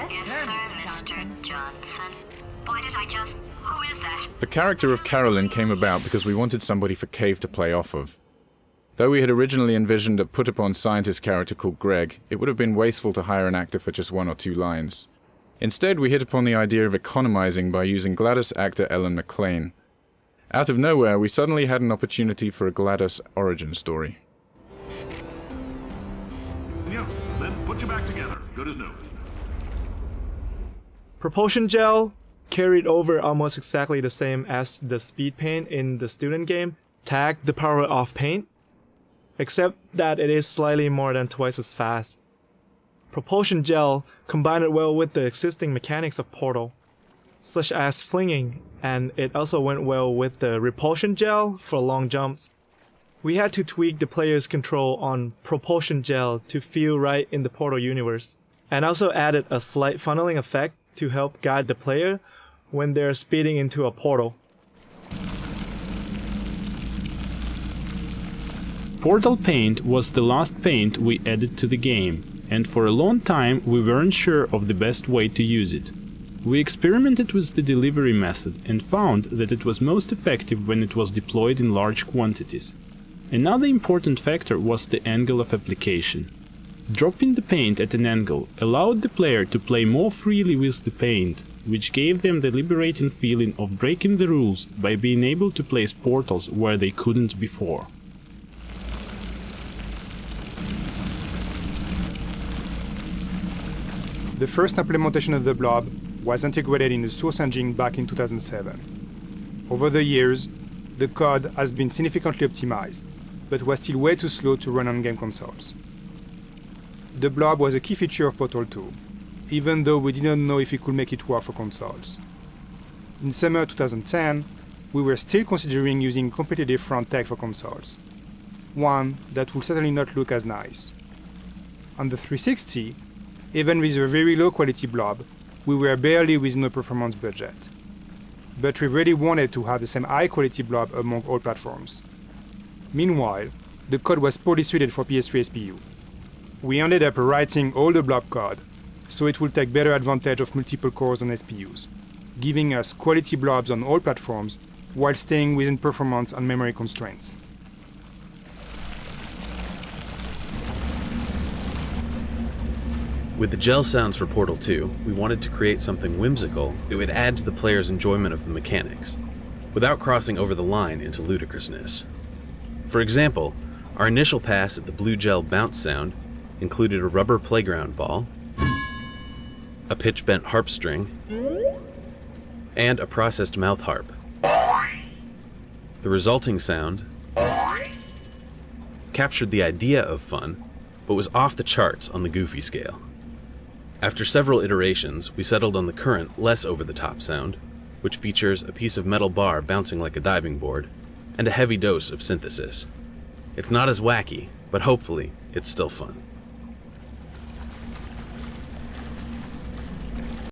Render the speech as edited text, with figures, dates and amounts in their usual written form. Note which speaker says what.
Speaker 1: Yes, sir, Mr. Johnson. Why did I just... Who is that?
Speaker 2: The character of Carolyn came about because we wanted somebody for Cave to play off of. Though we had originally envisioned a put-upon scientist character called Greg, it would have been wasteful to hire an actor for just 1 or 2 lines. Instead, we hit upon the idea of economizing by using GLaDOS actor Ellen McLean. Out of nowhere, we suddenly had an opportunity for a GLaDOS origin story.
Speaker 3: Yeah, then put you back together. Good as new.
Speaker 4: Propulsion Gel carried over almost exactly the same as the speed paint in the student game, tagged the power of paint, except that it is slightly more than twice as fast. Propulsion Gel combined well with the existing mechanics of Portal, such as flinging, and it also went well with the Repulsion Gel for long jumps. We had to tweak the player's control on Propulsion Gel to feel right in the Portal universe, and also added a slight funneling effect to help guide the player when they're speeding into a portal.
Speaker 5: Portal Paint was the last paint we added to the game, and for a long time we weren't sure of the best way to use it. We experimented with the delivery method and found that it was most effective when it was deployed in large quantities. Another important factor was the angle of application. Dropping the paint at an angle allowed the player to play more freely with the paint, which gave them the liberating feeling of breaking the rules by being able to place portals where they couldn't before.
Speaker 6: The first implementation of the Blob was integrated in the source engine back in 2007. Over the years, the code has been significantly optimized, but was still way too slow to run on game consoles. The Blob was a key feature of Portal 2, even though we didn't know if we could make it work for consoles. In summer 2010, we were still considering using a completely different tech for consoles, one that would certainly not look as nice. On the 360, even with a very low quality Blob, we were barely within a performance budget. But we really wanted to have the same high quality Blob among all platforms. Meanwhile, the code was poorly suited for PS3 SPU. We ended up rewriting all the Blob code, so it will take better advantage of multiple cores on SPUs, giving us quality blobs on all platforms while staying within performance and memory constraints.
Speaker 7: With the gel sounds for Portal 2, we wanted to create something whimsical that would add to the player's enjoyment of the mechanics, without crossing over the line into ludicrousness. For example, our initial pass at the blue gel bounce sound included a rubber playground ball, a pitch-bent harp string, and a processed mouth harp. The resulting sound captured the idea of fun, but was off the charts on the goofy scale. After several iterations, we settled on the current, less over-the-top sound, which features a piece of metal bar bouncing like a diving board, and a heavy dose of synthesis. It's not as wacky, but hopefully, it's still fun.